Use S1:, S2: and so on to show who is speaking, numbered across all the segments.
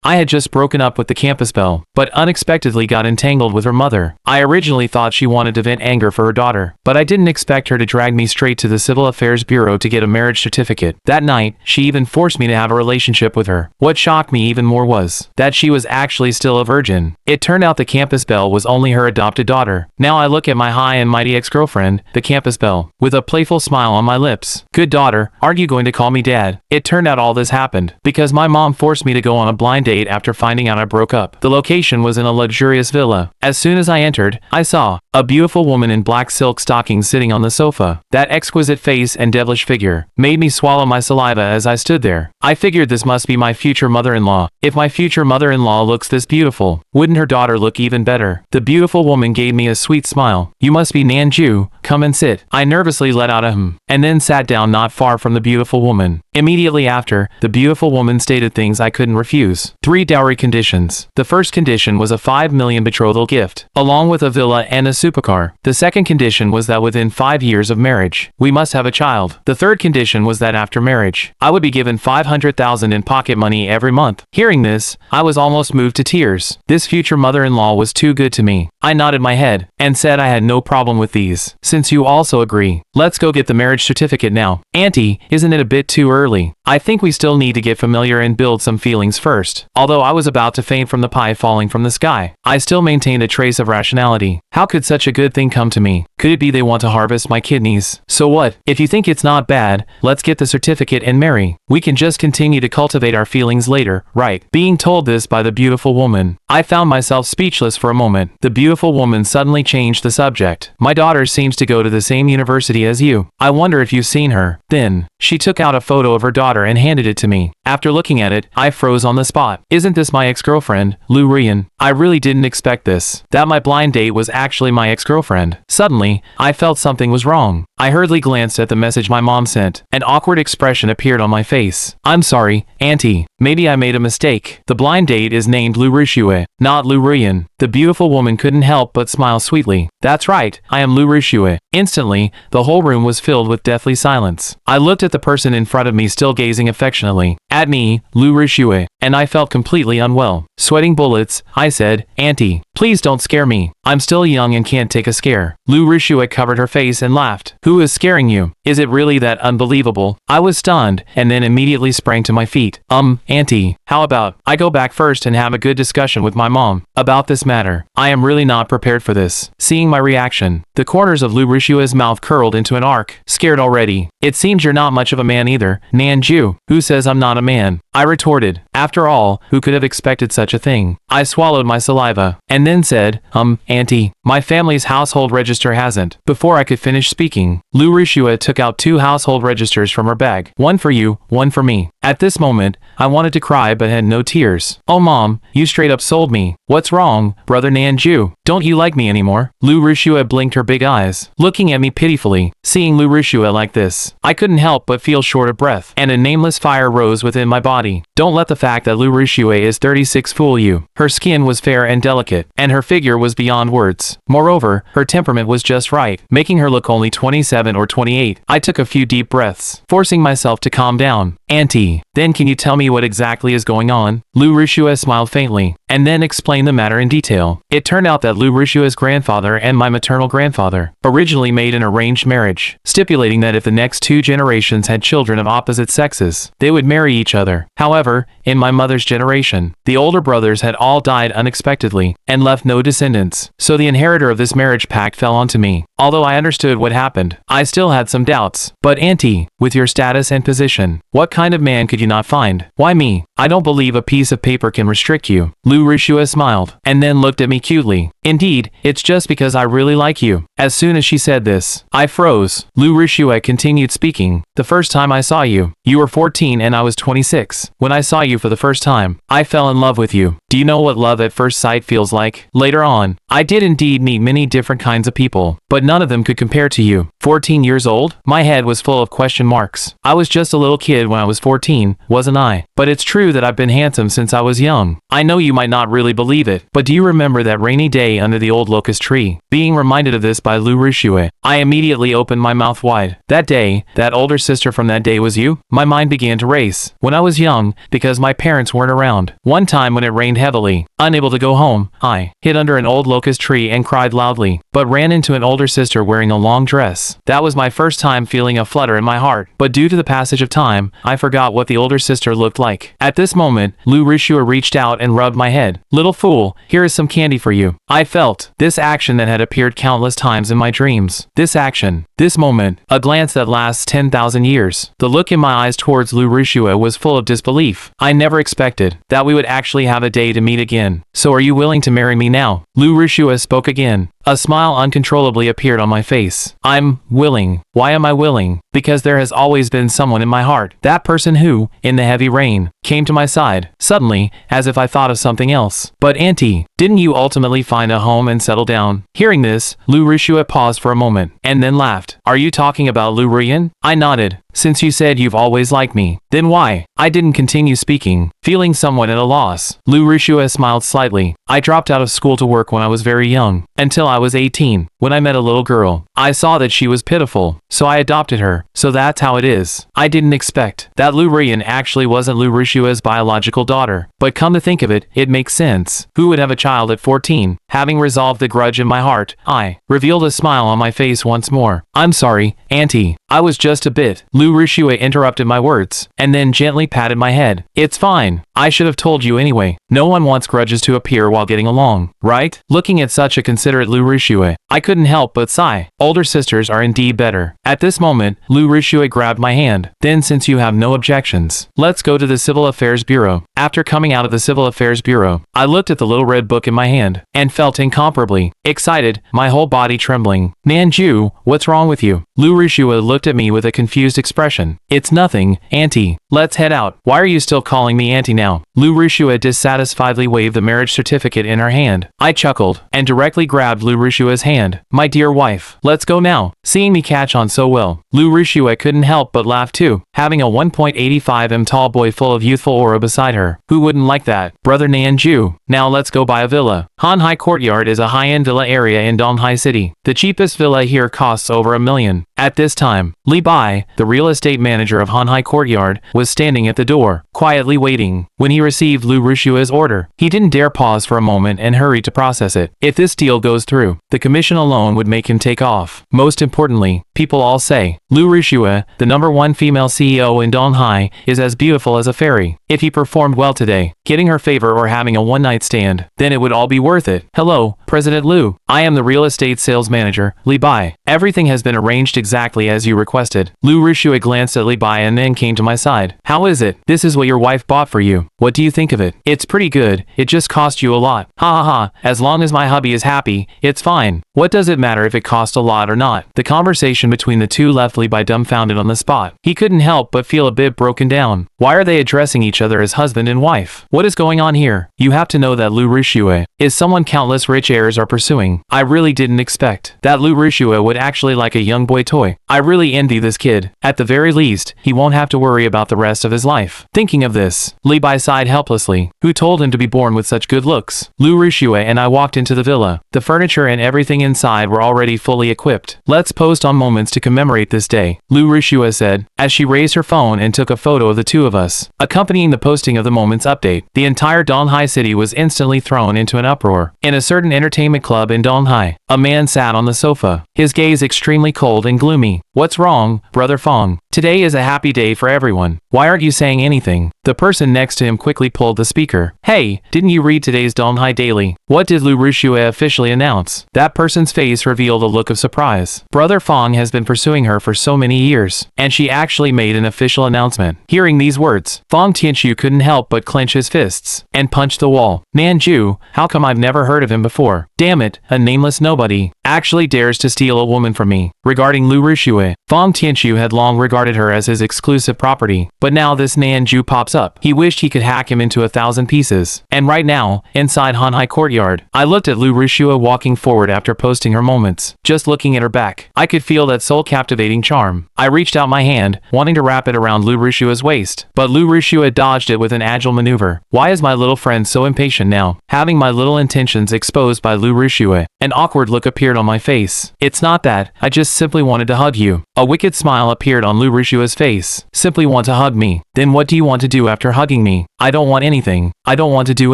S1: I had just broken up with the campus Belle, but unexpectedly got entangled with her mother. I originally thought she wanted to vent anger for her daughter, but I didn't expect her to drag me straight to the Civil Affairs Bureau to get a marriage certificate. That night, she even forced me to have a relationship with her. What shocked me even more was that she was actually still a virgin. It turned out the campus Belle was only her adopted daughter. Now I look at my high and mighty ex-girlfriend, the campus Belle, with a playful smile on my lips. Good daughter, aren't you going to call me dad? It turned out all this happened because my mom forced me to go on a blind date after finding out I broke up. The location was in a luxurious villa. As soon as I entered, I saw a beautiful woman in black silk stockings sitting on the sofa. That exquisite face and devilish figure made me swallow my saliva as I stood there. I figured this must be my future mother-in-law. If my future mother-in-law looks this beautiful, wouldn't her daughter look even better? The beautiful woman gave me a sweet smile. You must be Nanju, come and sit. I nervously let out a and then sat down not far from the beautiful woman. Immediately after, the beautiful woman stated things I couldn't refuse. 3 dowry conditions. The first condition was a 5 million betrothal gift, along with a villa and a supercar. The second condition was that within 5 years of marriage, we must have a child. The third condition was that after marriage, I would be given 500,000 in pocket money every month. Hearing this, I was almost moved to tears. This future mother-in-law was too good to me. I nodded my head and said I had no problem with these. Since you also agree, let's go get the marriage certificate now. Auntie, isn't it a bit too early? I think we still need to get familiar and build some feelings first. Although I was about to faint from the pie falling from the sky, I still maintained a trace of rationality. How could such a good thing come to me? Could it be they want to harvest my kidneys? So what? If you think it's not bad, let's get the certificate and marry. We can just continue to cultivate our feelings later, right? Being told this by the beautiful woman, I found myself speechless for a moment. The beautiful woman suddenly changed the subject. My daughter seems to go to the same university as you. I wonder if you've seen her. Then, she took out a photo of her daughter and handed it to me. After looking at it, I froze on the spot. Isn't this my ex-girlfriend, Lu Rian? I really didn't expect this. That my blind date was actually my ex-girlfriend. Suddenly, I felt something was wrong. I hurriedly glanced at the message my mom sent. An awkward expression appeared on my face. I'm sorry, Auntie. Maybe I made a mistake. The blind date is named Lu Rishue, not Lu Rian. The beautiful woman couldn't help but smile sweetly. That's right, I am Lu Rishue. Instantly, the whole room was filled with deathly silence. I looked at the person in front of me still gazing affectionately at me, Lu Rishue, and I felt completely unwell. Sweating bullets, I said, Auntie, please don't scare me. I'm still young and can't take a scare. Lu Rishue covered her face and laughed. Who is scaring you? Is it really that unbelievable? I was stunned, and then immediately sprang to my feet. Auntie, how about I go back first and have a good discussion with my mom about this matter? I am really not prepared for this. Seeing my reaction, the corners of Lu Rishue's mouth curled into an arc. Scared already? It seems you're not much of a man either, Nanju. Who says I'm not a man? I retorted. After all, who could have expected such a thing? I swallowed my saliva, and then said, Auntie, my family's household register hasn't. Before I could finish speaking, Lu Rishue took out 2 household registers from her bag. One for you, one for me. At this moment, I wanted to cry but had no tears. Oh mom, you straight up sold me. What's wrong, brother Nanju? Don't you like me anymore? Lu Rishue blinked her big eyes, looking at me pitifully. Seeing Lu Rishue like this, I couldn't help but feel short of breath, and a nameless fire rose within my body. Don't let the fact that Lu Rishue is 36 fool you. Her skin was fair and delicate, and her figure was beyond words. Moreover, her temperament was just right, making her look only 27 or 28. I took a few deep breaths, forcing myself to calm down. Auntie, then can you tell me what exactly is going on? Lu Rishue smiled faintly, and then explained the matter in detail. It turned out that Lu Rishue's grandfather and my maternal grandfather originally made an arranged marriage, stipulating that if the next 2 generations had children of opposite sexes, they would marry each other. However, in my mother's generation, the older brothers had all died unexpectedly and left no descendants, so the inheritor of this marriage pact fell onto me. Although I understood what happened, I still had some doubts. But Auntie, with your status and position, what kind of man could you not find? Why me? I don't believe a piece of paper can restrict you. Lu Rishue smiled, and then looked at me cutely. Indeed, it's just because I really like you. As soon as she said this, I froze. Lu Rishue continued speaking. The first time I saw you, you were 14 and I was 26. When I saw you for the first time, I fell in love with you. Do you know what love at first sight feels like? Later on, I did indeed meet many different kinds of people, but none of them could compare to you. 14 years old? My head was full of question marks. I was just a little kid when I was 14, wasn't I? But it's true that I've been handsome since I was young. I know you might not really believe it, but do you remember that rainy day under the old locust tree? Being reminded of this by Lu Rishue, I immediately opened my mouth wide. That day, that older sister from that day was you? My mind began to race. When I was young, young, because my parents weren't around. One time when it rained heavily, unable to go home, I hid under an old locust tree and cried loudly, but ran into an older sister wearing a long dress. That was my first time feeling a flutter in my heart, but due to the passage of time, I forgot what the older sister looked like. At this moment, Lu Rishua reached out and rubbed my head. Little fool, here is some candy for you. I felt this action that had appeared countless times in my dreams. This action, this moment, a glance that lasts 10,000 years. The look in my eyes towards Lu Rishua was full of disbelief. I never expected that we would actually have a day to meet again. So are you willing to marry me now? Lu Rishua spoke again. A smile uncontrollably appeared on my face. I'm willing. Why am I willing? Because there has always been someone in my heart. That person who, in the heavy rain, came to my side, suddenly, as if I thought of something else. But auntie, didn't you ultimately find a home and settle down? Hearing this, Lu Rishua paused for a moment, and then laughed. Are you talking about Lu Rian? I nodded. Since you said you've always liked me, then why? I didn't continue speaking, feeling somewhat at a loss. Lu Rishua smiled slightly. I dropped out of school to work when I was very young, until I was 18, when I met a little girl. I saw that she was pitiful, so I adopted her. So that's how it is. I didn't expect that Lu Rian actually wasn't Lu Rishua's biological daughter. But come to think of it, it makes sense. Who would have a child at 14? Having resolved the grudge in my heart, I revealed a smile on my face once more. I'm sorry, auntie. I was just a bit. Lu Rishua interrupted my words, and then gently patted my head. It's fine. I should have told you anyway. No one wants grudges to appear while getting along, right? Looking at such a considerate Lu Rishua, I couldn't help but sigh. Older sisters are indeed better. At this moment, Lu Rishua grabbed my hand. Then since you have no objections, let's go to the Civil Affairs Bureau. After coming out of the Civil Affairs Bureau, I looked at the little red book in my hand, and felt incomparably excited, my whole body trembling. Nanju, what's wrong with you? Lu Rishua looked at me with a confused expression. It's nothing, auntie. Let's head out. Why are you still calling me auntie now? Lu Rishua dissatisfiedly waved the marriage certificate in her hand. I chuckled, and directly grabbed Lu Rishua's hand. My dear wife, let's go now. Seeing me catch on so well, Lu Rishua couldn't help but laugh too, having a 1.85 tall boy full of youthful aura beside her. Who wouldn't like that? Brother Nanju. Now let's go buy a villa. Hanhai Courtyard is a high-end villa area in Donghai City. The cheapest villa here costs over $1 million. At this time, Li Bai, the real estate manager of Hanhai Courtyard, was standing at the door, quietly waiting. When he received Lu Rishua's order, he didn't dare pause for a moment and hurry to process it. If this deal goes through, the commission alone would make him take off. Most importantly, people all say, Lu Rishua, the #1 female CEO in Donghai, is as beautiful as a fairy. If he performed well today, getting her favor or having a one-night stand, then it would all be worth it. Hello, President Lu. I am the real estate sales manager, Li Bai. Everything has been arranged exactly as you requested. Lu Rishua glanced at Li Bai and then came to my side. How is it? This is what your wife bought for you. What do you think of it? It's pretty good. It just cost you a lot. Ha ha ha. As long as my hubby is happy, it's fine. What does it matter if it cost a lot or not? The conversation between the two left Li Bai dumbfounded on the spot. He couldn't help but feel a bit broken down. Why are they addressing each other as husband and wife? What is going on here? You have to know that Lu Rishua is someone countless rich heirs are pursuing. I really didn't expect that Lu Rishua would actually like a young boy toy. I really envy this kid. At the very least, he won't have to worry about the rest of his life. Thinking of this, Li Bai sighed helplessly. Who told him to be born with such good looks? Lu Rishua and I walked into the villa. The furniture and everything inside were already fully equipped. Let's post on moments to commemorate this day, Lu Rishua said, as she raised her phone and took a photo of the two of us. Accompanying the posting of the moments update, the entire Donghai city was instantly thrown into an uproar. In a certain entertainment club in Donghai, a man sat on the sofa, his gaze extremely cold and gloomy. What's wrong, Brother Fong? Today is a happy day for everyone. Why aren't you saying anything? The person next to him quickly pulled the speaker. Hey, didn't you read today's Donghai Daily? What did Lu Rishua officially announce? That person's face revealed a look of surprise. Brother Fong has been pursuing her for so many years, and she actually made an official announcement. Hearing these words, Fong Tianchu couldn't help but clench his fists and punch the wall. Nanju, how come I've never heard of him before? Damn it, a nameless nobody actually dares to steal a woman from me. Regarding Lu Rishua, Fong Tianchu had long regarded her as his exclusive property, but now this Nanju pops up. He wished he could hack him into 1,000 pieces. And right now, inside Hanhai Courtyard, I looked at Lu Rishua walking forward after posting her moments. Just looking at her back, I could feel that soul-captivating charm. I reached out my hand, wanting to wrap it around Lu Rishua's waist, but Lu Rishua dodged it with an agile maneuver. Why is my little friend so impatient now? Having my little intentions exposed by Lu Lu Rishue. An awkward look appeared on my face. It's not that, I just simply wanted to hug you. A wicked smile appeared on Lu Rishue's face. Simply want to hug me. Then what do you want to do after hugging me? I don't want anything. I don't want to do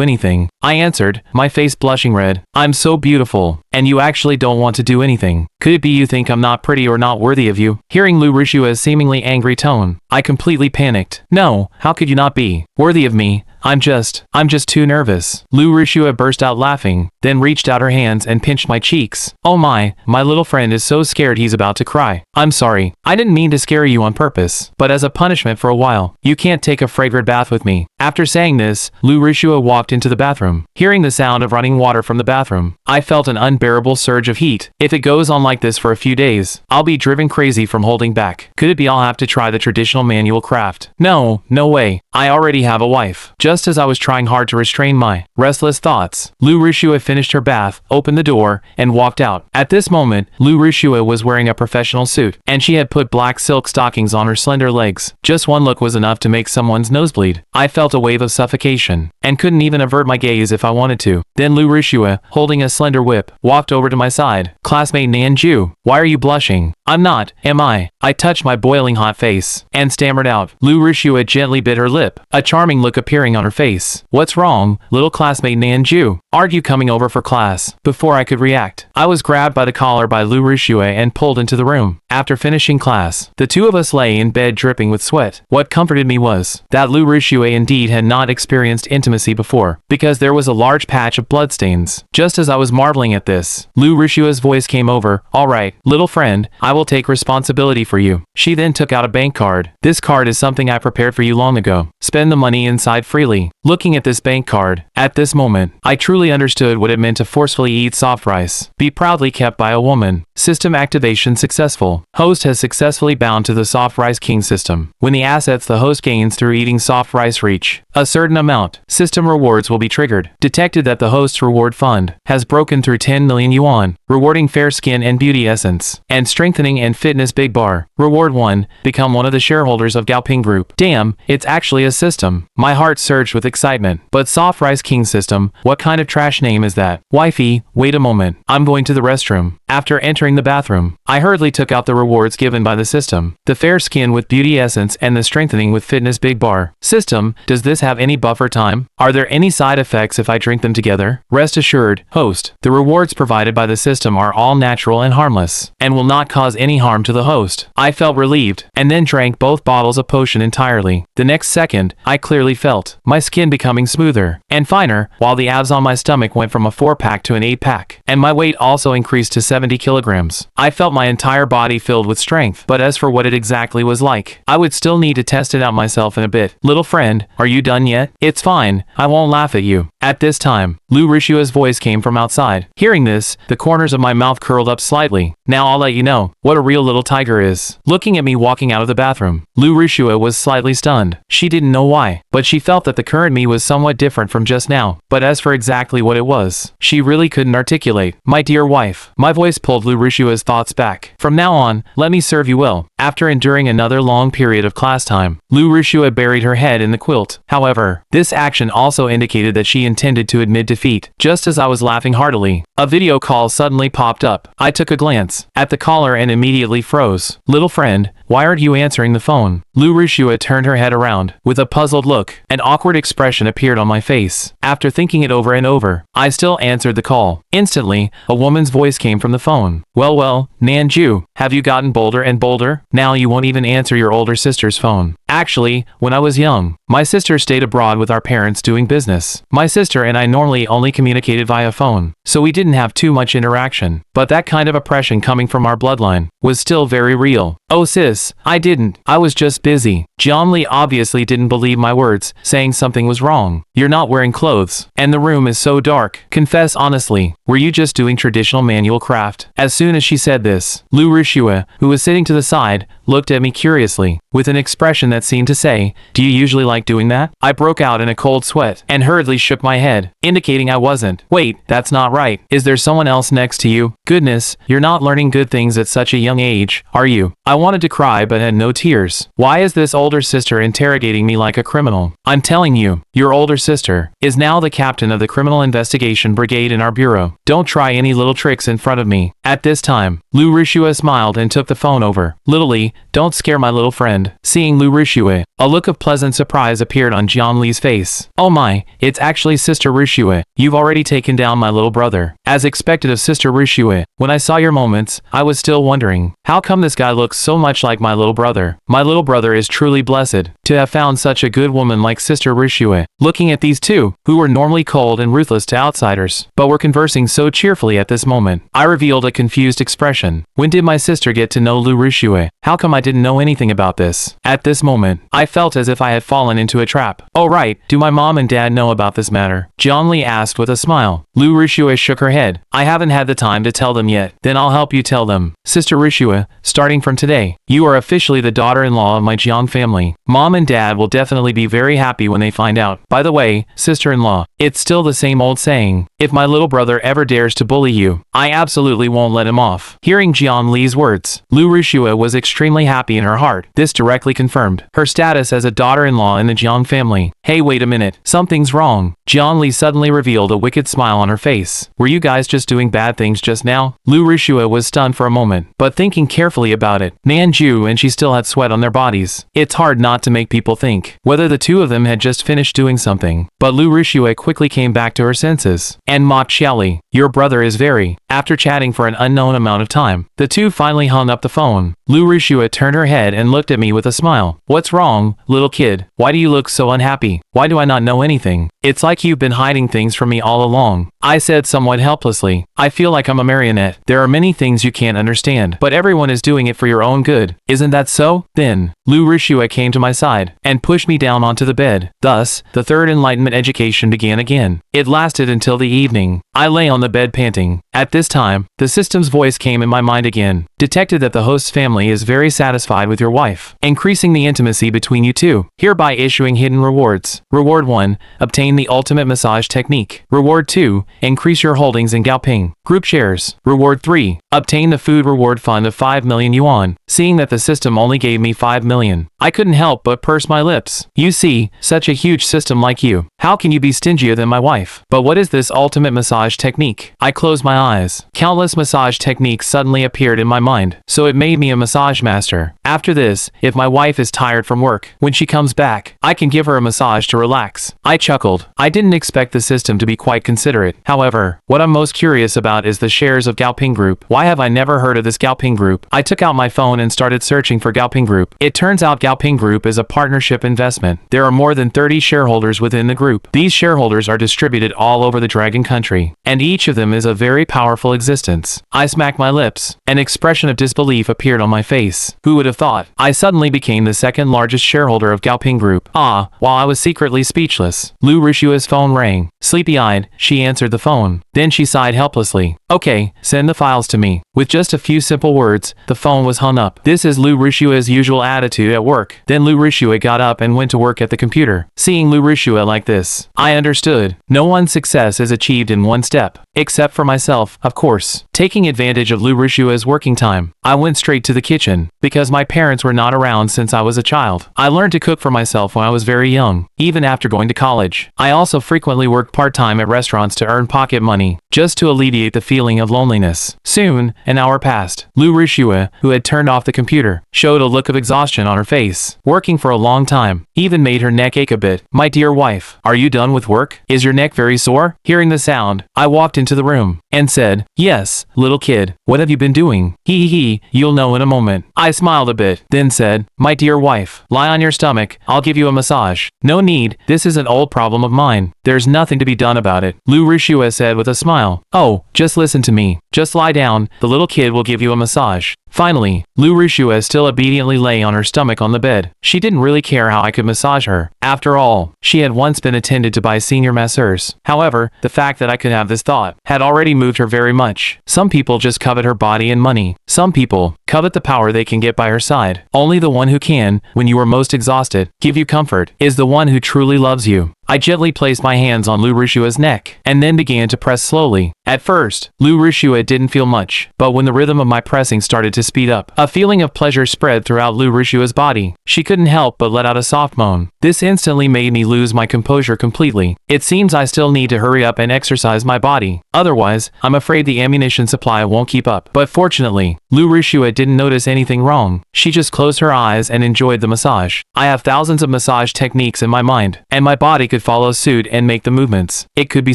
S1: anything. I answered, my face blushing red. I'm so beautiful. And you actually don't want to do anything. Could it be you think I'm not pretty or not worthy of you? Hearing Lu Rishue's seemingly angry tone, I completely panicked. No, how could you not be worthy of me? I'm just too nervous. Lu Rishue burst out laughing, then reached out her hands and pinched my cheeks. Oh my little friend is so scared he's about to cry. I'm sorry. I didn't mean to scare you on purpose, but as a punishment for a while, you can't take a fragrant bath with me. After saying this, Lu Rishue walked into the bathroom. Hearing the sound of running water from the bathroom, I felt an unbearable surge of heat. If it goes on like this for a few days, I'll be driven crazy from holding back. Could it be I'll have to try the traditional manual craft? No way. I already have a wife. Just as I was trying hard to restrain my restless thoughts, Lu Rishue finished her bath, opened the door, and walked out. At this moment, Lu Rishue was wearing a professional suit, and she had put black silk stockings on her slender legs. Just one look was enough to make someone's nose bleed. I felt a wave of suffocation, and couldn't even avert my gaze if I wanted to. Then Lu Rishue, holding a slender whip, walked over to my side. Classmate Nanju, why are you blushing? I'm not, am I? I touched my boiling hot face, and stammered out. Lu Rishue gently bit her lip, a charming look appearing on her face. What's wrong, little classmate Nanju? Aren't you coming over for class? Before I could react, I was grabbed by the collar by Lu Rishue and pulled into the room. After finishing class, the two of us lay in bed dripping with sweat. What comforted me was that Lu Rishue indeed had not experienced intimacy before, because there was a large patch of bloodstains. Just as I was marveling at this, Lu Rishue's voice came over. All right, little friend, I will take responsibility for you. She then took out a bank card. This card is something I prepared for you long ago. Spend the money inside freely. Looking at this bank card, at this moment, I truly understood what it meant to forcefully eat soft rice. Be proudly kept by a woman. System activation successful. Host has successfully bound to the soft rice king system. When the assets the host gains through eating soft rice reach a certain amount, system rewards will be triggered. Detected that the host's reward fund has broken through 10 million yuan, rewarding fair skin and beauty essence, and strengthening and fitness big bar. Reward 1, become one of the shareholders of Gaoping Group. Damn, it's actually a system. My heart surged with excitement. But soft rice king system, what kind of trash name is that? Wifey, wait a moment. I'm going to the restroom. After entering the bathroom, I hurriedly took out the rewards given by the system. The fair skin with beauty essence and the strengthening with fitness big bar. System, does this have any buffer time? Are there any side effects if I drink them together? Rest assured, host, the rewards provided by the system are all natural and harmless, and will not cause any harm to the host. I felt relieved, and then drank both bottles of potion entirely. The next second, I clearly felt my skin becoming smoother and finer, while the abs on my stomach went from a 4-pack to an 8-pack, and my weight also increased to 70 kilograms. I felt my entire body filled with strength, but as for what it exactly was like, I would still need to test it out myself in a bit. Little friend, are you done yet? It's fine, I won't laugh at you. At this time, Lu Rishue's voice came from outside. Hearing this, the corners of my mouth curled up slightly. Now I'll let you know what a real little tiger is. Looking at me walking out of the bathroom, Lu Rishue was slightly stunned. She didn't know why, but she felt that the current me was somewhat different from just now. But as for exactly what it was, she really couldn't articulate. My dear wife, my voice pulled Lu Rishue's thoughts back. From now on, let me serve you well. After enduring another long period of class time, Lu Rishue buried her head in the quilt. However, this action also indicated that she intended to admit defeat. Just as I was laughing heartily, a video call suddenly popped up. I took a glance at the caller and immediately froze. Little friend, why aren't you answering the phone? Lu Rishue turned her head around. With a puzzled look, an awkward expression appeared on my face. After thinking it over and over, I still answered the call. Instantly, a woman's voice came from the phone. Well, Nanju, have you gotten bolder and bolder? Now you won't even answer your older sister's phone. Actually, when I was young, my sister stayed abroad with our parents doing business. My sister and I normally only communicated via phone, so we didn't have too much interaction. But that kind of oppression coming from our bloodline was still very real. Oh sis, I was just busy. Jianli obviously didn't believe my words, saying something was wrong. You're not wearing clothes, and the room is so dark. Confess honestly, were you just doing traditional manual craft? As soon as she said this, Lu Rishue, who was sitting to the side, looked at me curiously. with an expression that seemed to say, "Do you usually like doing that?" I broke out in a cold sweat and hurriedly shook my head, indicating I wasn't. "Wait, that's not right. Is there someone else next to you? Goodness, you're not learning good things at such a young age, are you?" I wanted to cry but had no tears. Why is this older sister interrogating me like a criminal? I'm telling you, your older sister is now the captain of the Criminal Investigation Brigade in our bureau. Don't try any little tricks in front of me. At this time, Lu Rishue smiled and took the phone over. "Little Lee, don't scare my little friend." Seeing Lu Rishue, a look of pleasant surprise appeared on Jian Li's face. "Oh my, it's actually Sister Rishue. You've already taken down my little brother." As expected of Sister Rishue, when I saw your moments, I was still wondering, how come this guy looks so much like my little brother? My little brother is truly blessed to have found such a good woman like Sister Rishue. Looking at these two, who were normally cold and ruthless to outsiders, but were conversing so cheerfully at this moment, I revealed a confused expression. When did my sister get to know Lu Rishue? How come I didn't know anything about this? At this moment, I felt as if I had fallen into a trap. "Oh right, do my mom and dad know about this matter?" Jian Li asked with a smile. Lu Rishue shook her head. "I haven't had the time to tell them yet." "Then I'll help you tell them. Sister Rishue, starting from today, you are officially the daughter-in-law of my Jiang family. Mom and dad will definitely be very happy when they find out. By the way, sister-in-law, it's still the same old saying. If my little brother ever dares to bully you, I absolutely won't let him off." Hearing Jian Li's words, Lu Rishue was extremely happy in her heart. This directly confirmed her status as a daughter-in-law in the Jiang family. "Hey, wait a minute. Something's wrong." Jian Li suddenly revealed a wicked smile on her face. "Were you guys just doing bad things just now?" Lu Rishue was stunned for a moment, but thinking carefully about it, Nanju and she still had sweat on their bodies. It's hard not to make people think whether the two of them had just finished doing something. But Lu Rishue quickly came back to her senses and mocked Xiaoli. "Your brother is very..." After chatting for an unknown amount of time, the two finally hung up the phone. Lu Rishue turned her head and looked at me with a smile. "What's wrong, little kid? Why do you look so unhappy? Why do I not know anything? It's like you've been hiding things from me all along." I said somewhat helplessly. "I feel like I'm a marionette. There are many things you can't understand, but everyone is doing it for your own good. Isn't that so?" Then, Lu Rishue came to my side and pushed me down onto the bed. Thus, the third enlightenment education began again. It lasted until the evening. I lay on the bed panting. At this time, the system's voice came in my mind again. "Detected that the host's family is very satisfied with your wife, increasing the intimacy between you two, hereby issuing hidden rewards. Reward 1, obtain the ultimate massage technique. Reward 2, increase your holdings in Gaoping group shares. Reward 3, obtain the food reward fund of 5 million yuan." Seeing that the system only gave me 5 million, I couldn't help but purse my lips. "You see, such a huge system like you, how can you be stingier than my wife? But what is this ultimate massage technique?" I closed my eyes. Countless massage techniques suddenly appeared in my mind, so it made me a massage master. After this, if my wife is tired from work, when she comes back, I can give her a massage to relax. I chuckled. I didn't expect the system to be quite considerate. However, what I'm most curious about is the shares of Gaoping Group. Why have I never heard of this Gaoping Group? I took out my phone and started searching for Gaoping Group. It turns out Gaoping Group is a partnership investment. There are more than 30 shareholders within the group. These shareholders are distributed all over the Dragon Country, and each of them is a very powerful existence. I smacked my lips. An expression of disbelief appeared on my face. Who would have thought? I suddenly became the second largest shareholder of Gaoping Group. While I was secretly speechless, Lu Rishue's phone rang. Sleepy-eyed, she answered the phone. Then she sighed helplessly. "Okay, send the files to me." With just a few simple words, the phone was hung up. This is Lu Rishue's usual attitude at work. Then Lu Rishue got up and went to work at the computer. Seeing Lu Rishue like this, I understood. No one's success is achieved in one step. Except for myself, of course. Taking advantage of Lu Rishue's working time, I went straight to the kitchen. Because my parents were not around since I was a child, I learned to cook for myself when I was very young, even after going to college. I also frequently worked part-time at restaurants to earn pocket money, just to alleviate the feeling of loneliness. Soon, an hour passed. Lu Rishue, who had turned off the computer, showed a look of exhaustion on her face. Working for a long time even made her neck ache a bit. "My dear wife, are you done with work? Is your neck very sore?" Hearing the sound, I walked into the room and said, "Yes, little kid, what have you been doing?" He, you'll know in a moment." I smiled a bit, then said, "My dear wife, lie on your stomach, I'll give you a massage." "No need, this is an old problem of mine. There's nothing to be done about it," Lu Rishue said with a smile. smile. Oh, just listen to me. Just lie down, the little kid will give you a massage. Finally, Lu Rishue still obediently lay on her stomach on the bed. She didn't really care how I could massage her. After all, she had once been attended to by senior masseurs. However, the fact that I could have this thought had already moved her very much. Some people just covet her body and money. Some people covet the power they can get by her side. Only the one who can, when you are most exhausted, give you comfort, is the one who truly loves you. I gently placed my hands on Lu Rishue's neck, and then began to press slowly. At first, Lu Rishue didn't feel much, but when the rhythm of my pressing started to speed up, a feeling of pleasure spread throughout Lu Rishue's body. She couldn't help but let out a soft moan. This instantly made me lose my composure completely. It seems I still need to hurry up and exercise my body. Otherwise, I'm afraid the ammunition supply won't keep up. But fortunately, Lu Rishue didn't notice anything wrong. She just closed her eyes and enjoyed the massage. I have thousands of massage techniques in my mind, and my body could follow suit and make the movements. It could be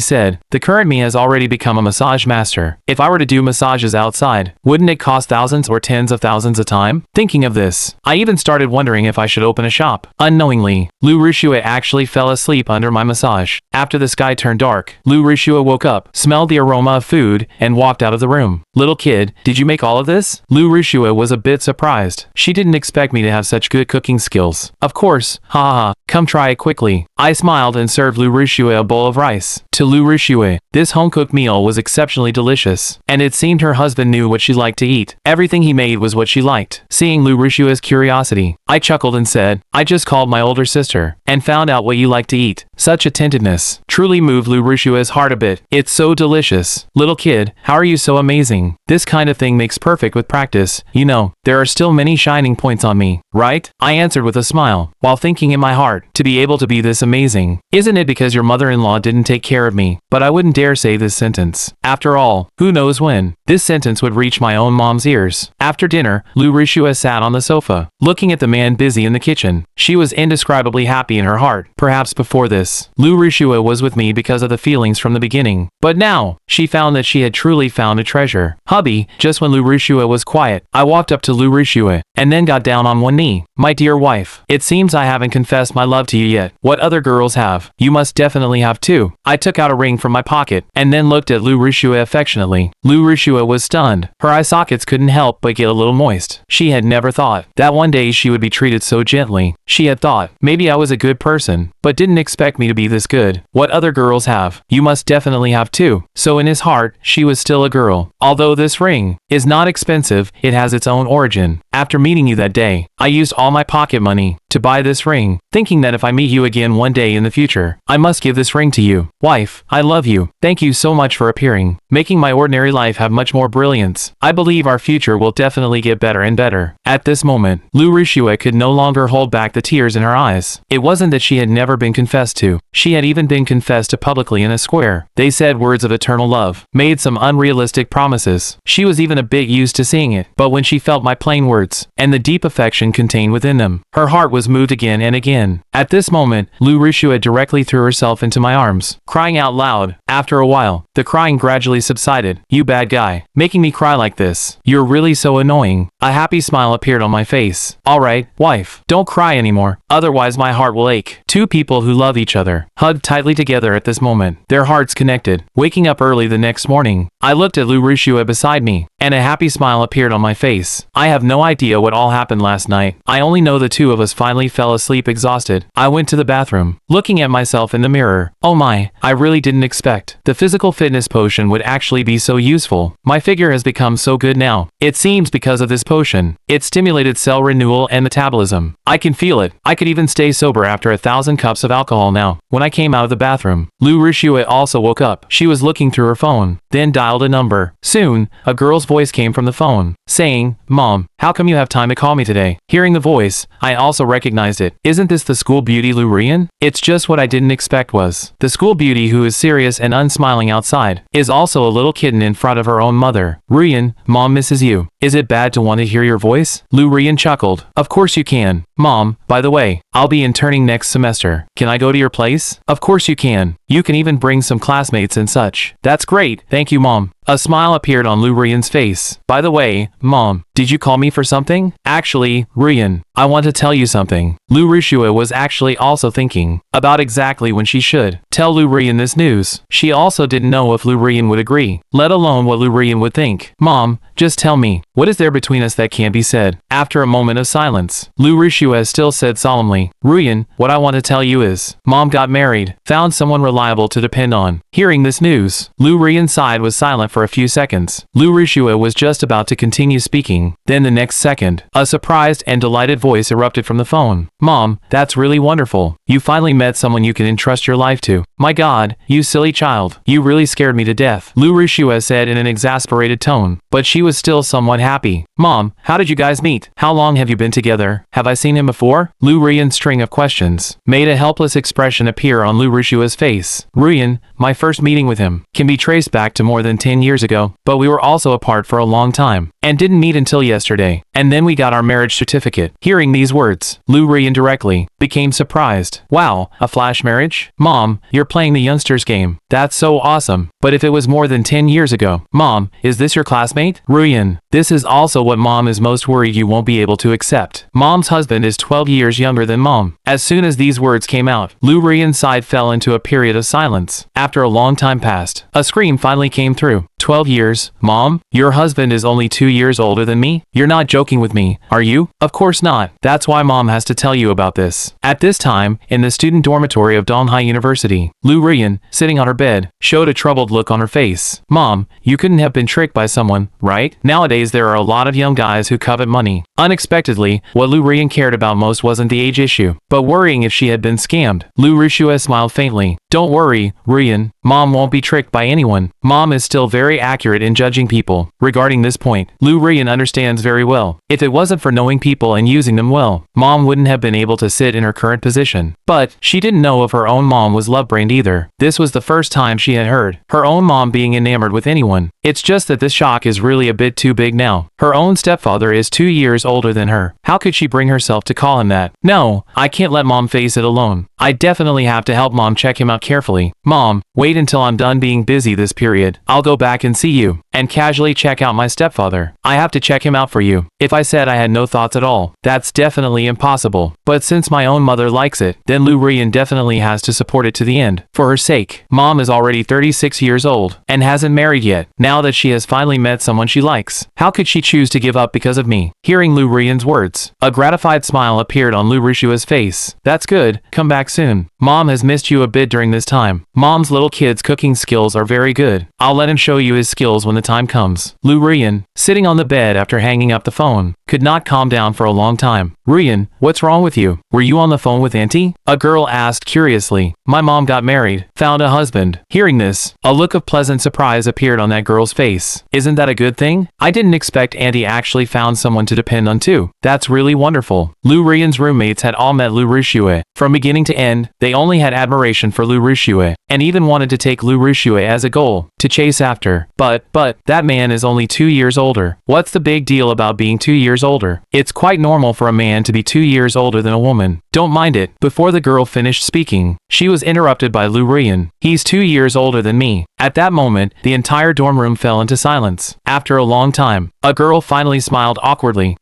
S1: said, the current me has already become a massage master. If I were to do massages outside, wouldn't it cost thousands or tens of thousands a time? Thinking of this, I even started wondering if I should open a shop. Unknowingly, Lu Rishue actually fell asleep under my massage. After the sky turned dark, Lu Rishue woke up, smelled the aroma of food, and walked out of the room. Little kid, did you make all of this? Lu Rishue was a bit surprised. She didn't expect me to have such good cooking skills. Of course, haha, come try it quickly. I smiled and served Lu Rishue a bowl of rice. To Lu Rishue, this home-cooked meal was exceptionally delicious, and it seemed her husband knew what she liked to eat. Everything he made was what she liked. Seeing Lu Rishue's curiosity, I chuckled and said, I just called my older sister, and found out what you like to eat. Such attentiveness truly moved Lu Rishue's heart a bit. It's so delicious. Little kid, how are you so amazing? This kind of thing makes perfect with practice. You know, there are still many shining points on me, right? I answered with a smile, while thinking in my heart, to be able to be this amazing. Isn't it because your mother-in-law didn't take care of me? But I wouldn't dare say this sentence. After all, who knows when this sentence would reach my own mom's ears. After dinner, Lu Rishue sat on the sofa, looking at the man busy in the kitchen. She was indescribably happy in her heart. Perhaps before this, Lu Rishue was with me because of the feelings from the beginning. But now, she found that she had truly found a treasure. Hubby, just when Lu Rishue was quiet, I walked up to Lu Rishue, and then got down on one knee. My dear wife, it seems I haven't confessed my love to you yet. What other girls have, you must definitely have too. I took out a ring from my pocket, and then looked at Lu Rishue affectionately. Lu Rishue was stunned. Her eye sockets couldn't help but get a little moist. She had never thought that one day she would be treated so gently. She had thought, maybe I was a good person, but didn't expect me to be this good. What other girls have, you must definitely have too. So in his heart, she was still a girl. Although this ring is not expensive, it has its own origin. After meeting you that day, I used all my pocket money to buy this ring, thinking that if I meet you again one day in the future, I must give this ring to you. Wife, I love you. Thank you so much for appearing, making my ordinary life have much more brilliance. I believe our future will definitely get better and better. At this moment, Lu Rishue could no longer hold back the tears in her eyes. It wasn't that she had never been confessed to. She had even been confessed to publicly in a square. They said words of eternal love, made some unrealistic promises. She was even a bit used to seeing it, but when she felt my plain words, and the deep affection contained within them, her heart was moved again and again. At this moment, Lu Rishue directly threw herself into my arms, crying out loud. After a while, the crying gradually subsided. You bad guy, making me cry like this. You're really so annoying. A happy smile appeared on my face. Alright, wife, don't cry anymore, otherwise my heart will ache. Two people who love each other hugged tightly together at this moment, their hearts connected. Waking up early the next morning, I looked at Lu Rishue beside me, and a happy smile appeared on my face. I have no idea what all happened last night. I only know the two of us finally fell asleep exhausted. I went to the bathroom, looking at myself in the mirror. Oh my, I really didn't expect the physical fitness potion would actually be so useful. My figure has become so good now. It seems because of this potion. It stimulated cell renewal and metabolism. I can feel it. I could even stay sober after 1,000 cups of alcohol now. When I came out of the bathroom, Lu Rishue also woke up. She was looking through her phone, then dialed a number. Soon, a girl's voice came from the phone, saying, Mom, how come you have time to call me today? Hearing the voice, I also recognized it. Isn't this the school beauty Lu Rian? It's just what I didn't expect was. The school beauty who is serious and unsmiling outside, is also a little kitten in front of her own mother. Rian, Mom misses you. Is it bad to want to hear your voice? Lu Rian chuckled. Of course you can. Mom, by the way, I'll be interning next semester. Can I go to your place? Of course you can. You can even bring some classmates and such. That's great. Thank you, Mom. A smile appeared on Lu Rian's face. By the way, Mom, did you call me for something? Actually, Ruyan, I want to tell you something. Lu Rishue was actually also thinking about exactly when she should tell Lu Ruyan this news. She also didn't know if Lu Ruyan would agree, let alone what Lu Ruyan would think. Mom, just tell me, what is there between us that can't be said? After a moment of silence, Lu Rishue still said solemnly, Ruyan, what I want to tell you is, Mom got married, found someone reliable to depend on. Hearing this news, Lu Ruyan's side was silent for a few seconds. Lu Rishue was just about to continue speaking, then the next second, a surprised and delighted voice erupted from the phone. Mom, that's really wonderful. You finally met someone you can entrust your life to. My God, you silly child. You really scared me to death, Lu Rishue said in an exasperated tone, but she was still somewhat happy. Mom, how did you guys meet? How long have you been together? Have I seen him before? Lu Ruyan's string of questions made a helpless expression appear on Lu Rishue's face. Ruyan, my first meeting with him can be traced back to more than 10 years ago, but we were also apart for a long time and didn't meet until yesterday, and then we got our marriage certificate. Hearing these words, Lu Ruyan directly became surprised. Wow, a flash marriage? Mom, you're playing the youngsters game. That's so awesome. But if it was more than 10 years ago, Mom, is this your classmate? Ruyan, this is also what Mom is most worried you won't be able to accept. Mom's husband is 12 years younger than Mom. As soon as these words came out, Lu Ruyan's side fell into a period of silence. After a long time passed, a scream finally came through. 12 years? Mom? Your husband is only 2 years older than me? You're not joking with me, are you? Of course not. That's why Mom has to tell you about this. At this time, in the student dormitory of Donghai University, Lu Ruyan, sitting on her bed, showed a troubled look on her face. Mom, you couldn't have been tricked by someone, right? Nowadays there are a lot of young guys who covet money. Unexpectedly, what Lu Ruyan cared about most wasn't the age issue, but worrying if she had been scammed. Lu Rishue smiled faintly. Don't worry, Ruyan. Mom won't be tricked by anyone. Mom is still very accurate in judging people. Regarding this point, Lu Ruyan understands very well. If it wasn't for knowing people and using them well, Mom wouldn't have been able to sit in her current position. But she didn't know if her own mom was love-brained either. This was the first time she had heard her own mom being enamored with anyone. It's just that this shock is really a bit too big now. Her own stepfather is 2 years older than her. How could she bring herself to call him that? No, I can't let Mom face it alone. I definitely have to help Mom check him out carefully. Mom, wait until I'm done being busy this period. I'll go back and see you, and casually check out my stepfather. I have to check him out for you. If I said I had no thoughts at all, that's definitely impossible. But since my own mother likes it, then Lu Ruyan definitely has to support it to the end. For her sake, Mom is already 36 years old, and hasn't married yet. Now that she has finally met someone she likes, how could she choose to give up because of me? Hearing Lu Ruyan's words, a gratified smile appeared on Lu Rishue's face. That's good, come back soon. Mom has missed you a bit during this time. Mom's little kid's cooking skills are very good. I'll let him show you his skills when the time comes. Lu Ruyan, sitting on the bed after hanging up the phone, could not calm down for a long time. Ruyan, what's wrong with you? Were you on the phone with Auntie? A girl asked curiously. My mom got married, found a husband. Hearing this, a look of pleasant surprise appeared on that girl's face. Isn't that a good thing? I didn't expect Auntie actually found someone to depend on too. That's really wonderful. Lu Ruyan's roommates had all met Lu Rishue. From beginning to end, they only had admiration for Lu Rishue, and even wanted to take Lu Rishue as a goal to chase after. But, that man is only 2 years older. What's the big deal about being 2 years older? It's quite normal for a man to be 2 years older than a woman. Don't mind it. Before the girl finished speaking, she was interrupted by Lu Ruyan. He's 2 years older than me. At that moment, the entire dorm room fell into silence. After a long time, a girl finally smiled awkwardly.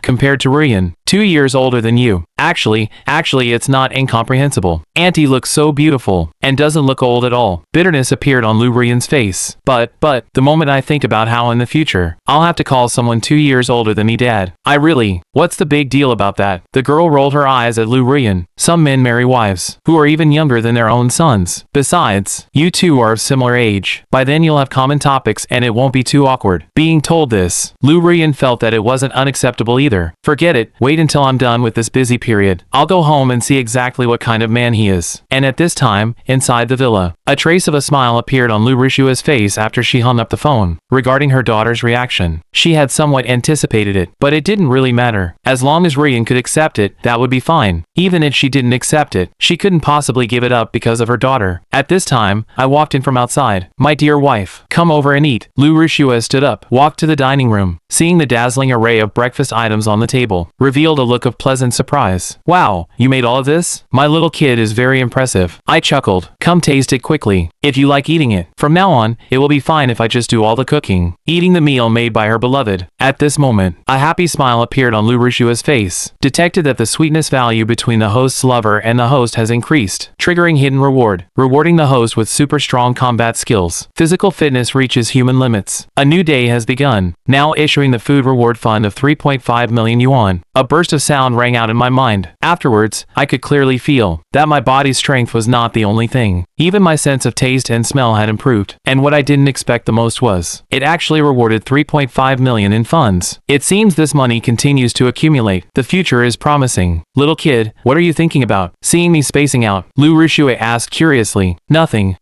S1: Compared to Ruyan, 2 years older than you. Actually, it's not incomprehensible. Auntie looks so beautiful, and doesn't look old at all. Bitterness appeared on Lu Ruyan's face. But, the moment I think about how in the future, I'll have to call someone 2 years older than me dad. What's the big deal about that? The girl rolled her eyes at Lu Ruyan. Some men marry wives, who are even younger than their own sons. Besides, you two are of similar age. By then you'll have common topics and it won't be too awkward. Being told this, Lu Ruyan felt that it wasn't unacceptable either. Forget it, wait until I'm done with this busy period. I'll go home and see exactly what kind of man he is. And at this time, inside the villa, a trace of a smile appeared on Lu Rishue's face after she hung up the phone. Regarding her daughter's reaction, she had somewhat anticipated it, but it didn't really matter. As long as Ruyan could accept it, that would be fine. Even if she didn't accept it, she couldn't possibly give it up because of her daughter. At this time, I walked in from outside. My dear wife, come over and eat. Lu Rishue stood up, walked to the dining room, seeing the dazzling array of breakfast items on the table, revealed a look of pleasant surprise. Wow, you made all of this? My little kid is very impressive. I chuckled. Come taste it quickly. if you like eating it. From now on, it will be fine if I just do all the cooking. Eating the meal made by her beloved. At this moment, a happy smile appeared on Lu Rishua's face. Detected that the sweetness value between the host's lover and the host has increased. Triggering hidden reward. Rewarding the host with super strong combat skills. Physical fitness reaches human limits. A new day has begun. Now issuing the food reward fund of 3.5 million yuan. A burst of sound rang out in my mind. Afterwards, I could clearly feel that my body's strength was not the only thing. Even my sense of taste and smell had improved. And what I didn't expect the most was, it actually rewarded 3.5 million in funds. It seems this money continues to accumulate. The future is promising. Little kid, what are you thinking about? Seeing me spacing out, Lu Rishue asked curiously. Nothing.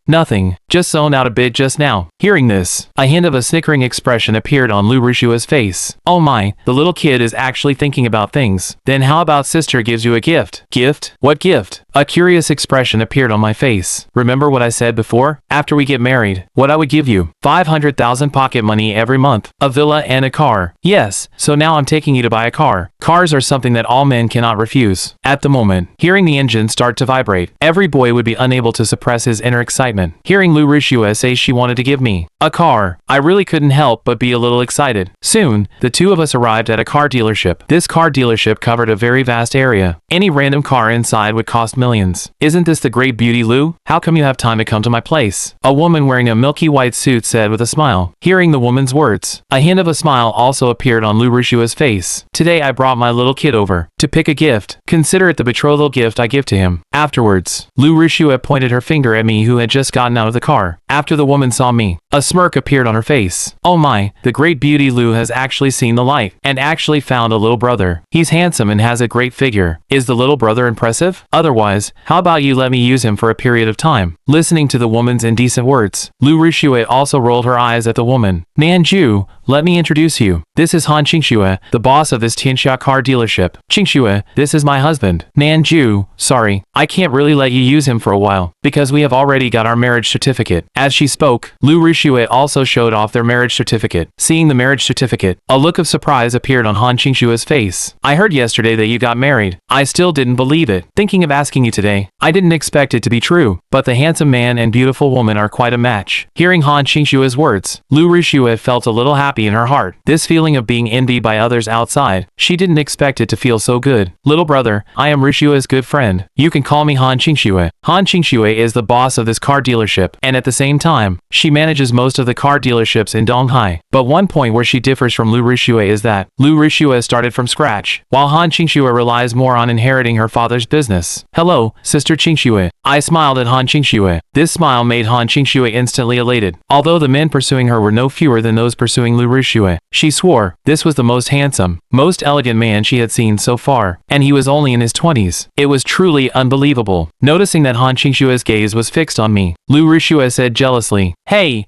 S1: Just zoned out a bit just now. Hearing this, a hint of a snickering expression appeared on Lu Rishua's face. Oh my, the little kid is actually thinking about things. Then how about sister gives you a gift? Gift? What gift? A curious expression appeared on my face. Remember what I said before? After we get married, what I would give you? 500,000 pocket money every month, a villa and a car. Yes, so now I'm taking you to buy a car. Cars are something that all men cannot refuse. At the moment, hearing the engine start to vibrate, every boy would be unable to suppress his inner excitement. Hearing Lu Rishue say she wanted to give me a car, I really couldn't help but be a little excited. Soon, the two of us arrived at a car dealership. This car dealership covered a very vast area. Any random car inside would cost millions. Isn't this the great beauty, Lu? How come you have time to come to my place? A woman wearing a milky white suit said with a smile. Hearing the woman's words, a hint of a smile also appeared on Lu Rishua's face. Today I brought my little kid over to pick a gift. Consider it the betrothal gift I give to him. Afterwards, Lu Rishue pointed her finger at me who had just gotten out of the car. After the woman saw me, a smirk appeared on her face. Oh my, the great beauty Lu has actually seen the light and actually found a little brother. He's handsome and has a great figure. Is the little brother impressive? Otherwise, how about you let me use him for a period of time? Listening to the woman's indecent words, Lu Rishue also rolled her eyes at the woman. Nanju, let me introduce you. This is Han Qingxue, the boss of this Tianxia car dealership. Qingxue, this is my husband. Nanju, sorry, I can't really let you use him for a while, because we have already got our marriage certificate. As she spoke, Lu Rishue also showed off their marriage certificate. Seeing the marriage certificate, a look of surprise appeared on Han Qingxue's face. I heard yesterday that you got married. I still didn't believe it. Thinking of asking you today, I didn't expect it to be true, but the handsome man and beautiful woman are quite a match. Hearing Han Qingxue's words, Lu Rishue felt a little happy in her heart. This feeling of being envied by others outside, she didn't expect it to feel so good. Little brother, I am Rishue's good friend. You can call me Han Qingxue. Han Qingxue is the boss of this car dealership, and at the same time, she manages most of the car dealerships in Donghai. But one point where she differs from Lu Rishue is that Lu Rishue started from scratch, while Han Qingxue relies more on inheriting her father's business. Hello, Sister Qingxue. I smiled at Han Qingxue. This smile made Han Qingxue instantly elated. Although the men pursuing her were no fewer than those pursuing Lu Rishue, she swore this was the most handsome, most elegant man she had seen so far, and he was only in his 20s. It was truly unbelievable. Noticing that Han Qingxue's gaze was fixed on me, Lu Rishue said jealously, Hey,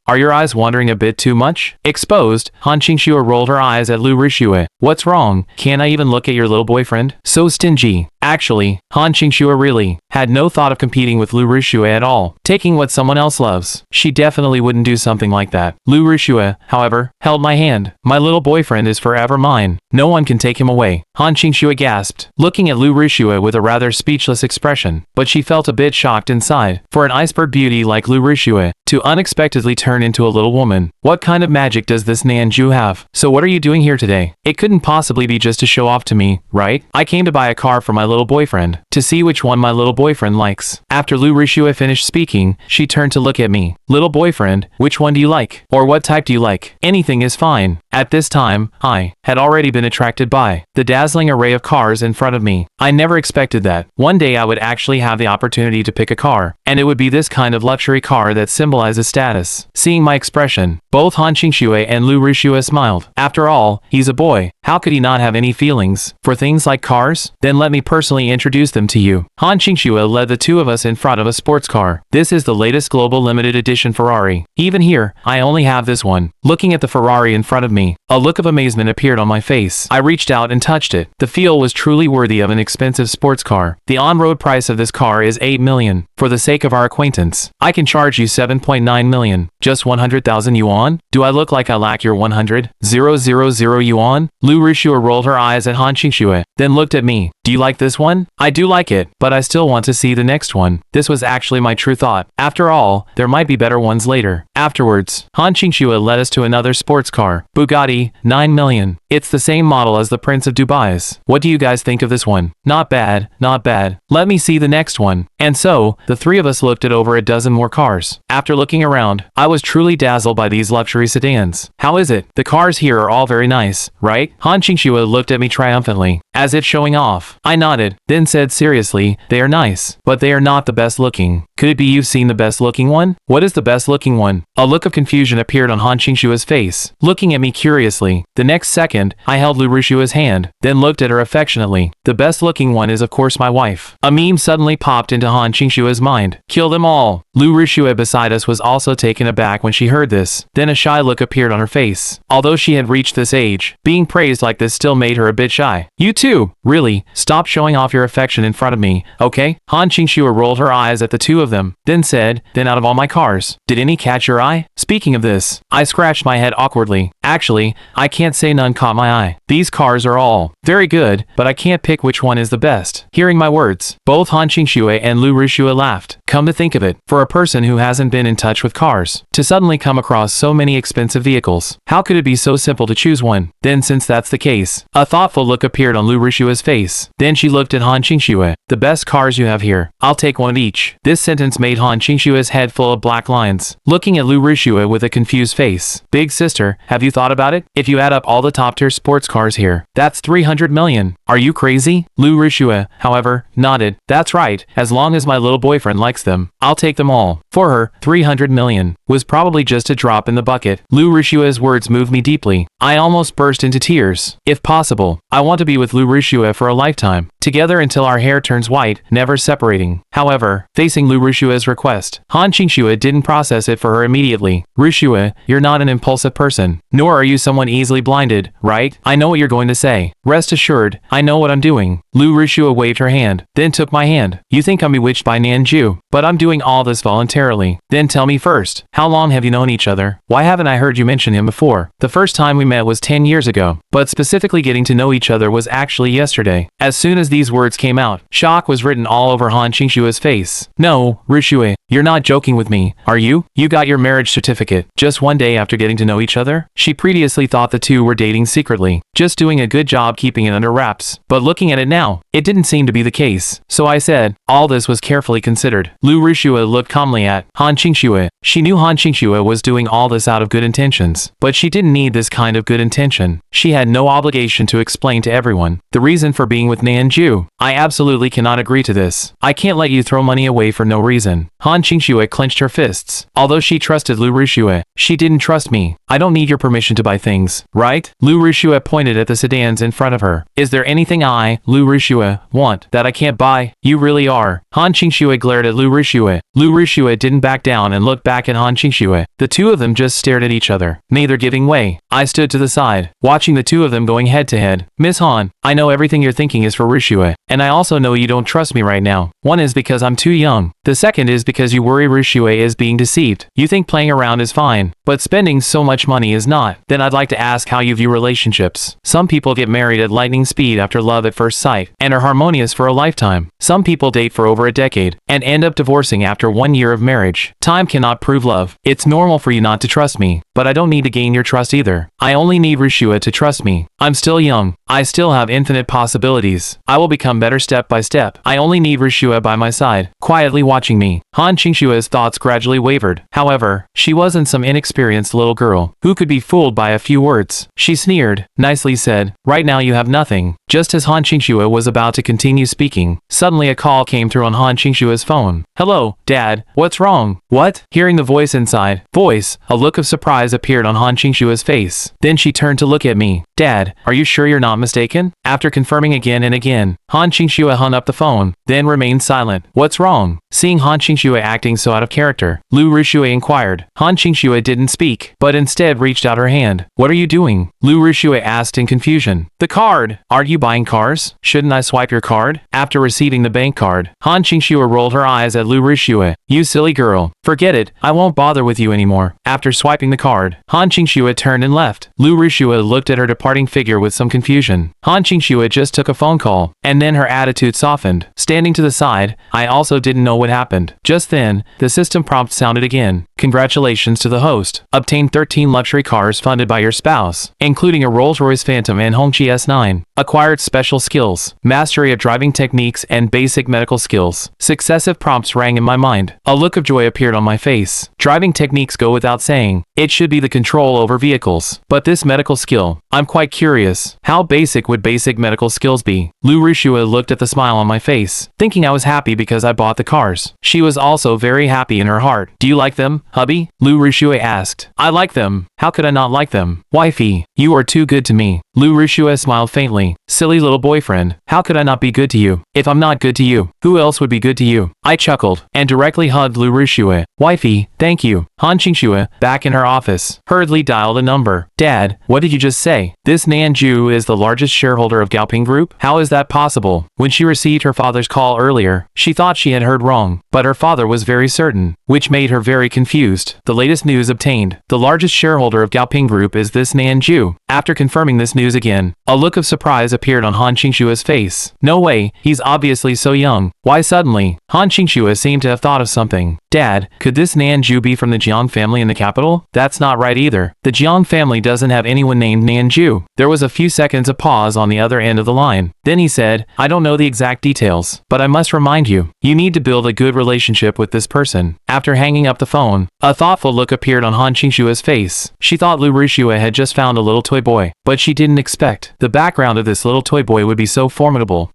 S1: are your eyes wandering a bit too much? Exposed, Han Qingxue rolled her eyes at Lu Rishue. What's wrong? Can't I even look at your little boyfriend? So stingy. Actually, Han Qingxue really had no thought of competing with Lu Rishue at all. Taking what someone else loves, she definitely wouldn't do something like that. Lu Rishue, however, held my hand. My little boyfriend is forever mine. No one can take him away. Han Qingxue gasped, looking at Lu Rishue with a rather speechless expression, but she felt a bit shocked inside. For an iceberg beauty like Lu Rishue to unexpectedly turn into a little woman, what kind of magic does this Nanju have? So what are you doing here today? It couldn't possibly be just to show off to me, right? I came to buy a car for my little boyfriend, to see which one my little boyfriend likes. After Lu Rishue finished speaking, she turned to look at me. Little boyfriend, which one do you like? Or what type do you like? Anything is fine. At this time, I had already been attracted by the dazzling array of cars in front of me. I never expected that one day I would actually have the opportunity to pick a car, and it would be this kind of luxury car that symbolizes status. Seeing my expression, both Han Qingxue and Lu Rishue smiled. After all, he's a boy. How could he not have any feelings for things like cars? Then let me personally introduce them to you. Han Qingxue led the two of us in front of a sports car. This is the latest global limited edition Ferrari. Even here, I only have this one. Looking at the Ferrari in front of me, a look of amazement appeared on my face. I reached out and touched it. The feel was truly worthy of an expensive sports car. The on-road price of this car is 8 million. For the sake of our acquaintance, I can charge you 7.9 million. Just 100,000 yuan? Do I look like I lack your 100,000 yuan? Lu Rishue rolled her eyes at Han Qingxue, then looked at me. Do Do you like this one? I do like it, but I still want to see the next one. This was actually my true thought. After all, there might be better ones later. Afterwards, Han Qingxue led us to another sports car, Bugatti, 9 million. It's the same model as the Prince of Dubai's. What do you guys think of this one? Not bad, not bad. Let me see the next one. And so, the three of us looked at over a dozen more cars. After looking around, I was truly dazzled by these luxury sedans. How is it? The cars here are all very nice, right? Han Qingxue looked at me triumphantly, as if showing off. I nodded, then said seriously, they are nice, but they are not the best looking. Could it be you've seen the best looking one? What is the best looking one? A look of confusion appeared on Han Qingxue's face, looking at me curiously. The next second, I held Lu Rishua's hand, then looked at her affectionately. The best looking one is of course my wife. A meme suddenly popped into Han Qingxue's mind. Kill them all. Lu Rishue beside us was also taken aback when she heard this. Then a shy look appeared on her face. Although she had reached this age, being praised like this still made her a bit shy. You too, really, stop showing off your affection in front of me, okay? Han Qingxue rolled her eyes at the two of them, then said, then out of all my cars, did any catch your eye? Speaking of this, I scratched my head awkwardly. Actually, I can't say none caught my eye. These cars are all very good, but I can't pick which one is the best. Hearing my words, both Han Qingxue and Lu Rishue laughed. Come to think of it, for a person who hasn't been in touch with cars, to suddenly come across so many expensive vehicles, how could it be so simple to choose one? Then since that's the case, a thoughtful look appeared on Lu Rishue's face. Then she looked at Han Qingxue. The best cars you have here. I'll take one each. This sentence made Han Qingxue's head full of black lines, looking at Lu Rishue with a confused face. Big sister, have you thought about it? If you add up all the top-tier sports cars here, that's 300 million. Are you crazy? Lu Rishue, however, nodded. That's right, as long as my little boyfriend likes them, I'll take them all. For her, 300 million was probably just a drop in the bucket. Lu Rishue's words moved me deeply. I almost burst into tears. If possible, I want to be with Lu Rishue for a lifetime, together until our hair turns white, never separating. However, facing Lu Rishue's request, Han Qingxue didn't process it for her immediately. Rishue, you're not an impulsive person, nor are you someone easily blinded, right? I know what you're going to say. Rest assured, I know what I'm doing. Lu Rishue waved her hand, then took my hand. You think I'm bewitched by Nanju, but I'm doing all this voluntarily. Then tell me first, how long have you known each other? Why haven't I heard you mention him before? The first time we met was 10 years ago, but specifically getting to know each other was actually yesterday. As soon as these words came out, shock was written all over Han Qingxue's face. No, Rishue, you're not joking with me, are you? You got your marriage certificate just one day after getting to know each other? She previously thought the two were dating secretly, just doing a good job keeping it under wraps. But looking at it now, it didn't seem to be the case. So I said, all this was carefully considered. Lu Rishue looked calmly at Han Qingxue. She knew Han Qingxue was doing all this out of good intentions, but she didn't need this kind of good intention. She had no obligation to explain to everyone the reason for being with Nanju. I absolutely cannot agree to this. I can't let you throw money away for no reason. Han Qingxue clenched her fists. Although she trusted Lu Rishue, she didn't trust me. I don't need your permission to buy things, right? Lu Rishue pointed at the sedans in front of her. Is there anything I, Lu Rishue, want that I can't buy? You really are. Han Qingxue glared at Lu Rishue. Lu Rishue didn't back down and looked back at Han Qingxue. The two of them just stared at each other, neither giving way. I stood to the side, watching the two of them going head to head. Miss Han, I know everything you're thinking is for Rishue, and I also know you don't trust me right now. One is because I'm too young. The second is because you worry Rishue is being deceived. You think playing around is fine, but spending so much money is not. Then I'd like to ask how you view relationships. Some people get married at lightning speed after love at first sight, and are harmonious for a lifetime. Some people date for over a decade, and end up divorcing after 1 year of marriage. Time cannot prove love. It's normal for you not to trust me, but I don't need to gain your trust either. I only need Rishue to trust me. I'm still young. I still have infinite possibilities. I will become better step by step. I only need Rishue by my side, quietly watching me. Han Qingxue's thoughts gradually wavered. However, she wasn't some inexperienced little girl who could be fooled by a few words. She sneered, nicely said, right now you have nothing. Just as Han Qingxue was about to continue speaking, suddenly a call came through on Han Qingxue's phone. Hello, Dad, what's wrong? What? Hearing the voice inside, a look of surprise appeared on Han Qingxue's face. Then she turned to look at me. Dad, are you sure you're not mistaken? After confirming again and again, Han Qingxue hung up the phone, then remained silent. What's wrong? Seeing Han Qingxue acting so out of character, Lu Rishue inquired. Han Qingxue didn't speak, but instead reached out her hand. What are you doing? Lu Rishue asked in confusion. The card. Aren't you buying cars? Shouldn't I swipe your card? After receiving the bank card, Han Qingxue rolled her eyes at Lu Rishue. You silly girl. Forget it. I won't bother with you anymore. After swiping the card, Han Qingxue turned and left. Lu Rishue looked at her departing figure with some confusion. Han Qingxue just took a phone call. and then her attitude softened. Standing to the side, I also didn't know what happened. Just then, the system prompt sounded again. Congratulations to the host. Obtained 13 luxury cars funded by your spouse, including a Rolls-Royce Phantom and Hongqi S9. Acquired special skills, mastery of driving techniques and basic medical skills. Successive prompts rang in my mind. A look of joy appeared on my face. Driving techniques go without saying. It should be the control over vehicles. But this medical skill, I'm quite curious. How basic would basic medical skills be? Lu Rushua looked at the smile on my face, thinking I was happy because I bought the cars. She was also very happy in her heart. Do you like them, hubby? Lu Rushua asked. I like them. How could I not like them? Wifey, you are too good to me. Lu Rushua smiled faintly. Silly little boyfriend. How could I not be good to you? If I'm not good to you, who else would be good to you? I chuckled, and directly hugged Lu Rushua. Wifey, thank you. Han Qingxue, back in her office, hurriedly dialed a number. Dad, what did you just say? This Nanju is the largest shareholder of Gaoping Group? How is that possible? When she received her father's call earlier, she thought she had heard wrong, but her father was very certain, which made her very confused. The latest news obtained. The largest shareholder of Gaoping Group is this Nanju. After confirming this news again, a look of surprise appeared on Han Qingxue's face. No way, he's obviously so young. Why suddenly? Han Qingxue seemed to have thought of something. Dad, could this Nanju be from the Jiang family in the capital? That's not right either. The Jiang family doesn't have anyone named Nanju. There was a few seconds of pause on the other end of the line. Then he said, I don't know the exact details, but I must remind you, you need to build a good relationship with this person. After hanging up the phone, a thoughtful look appeared on Han Qingxue's face. She thought Lu Rushua had just found a little toy boy, but she didn't expect the background of this little toy boy would be so formidable.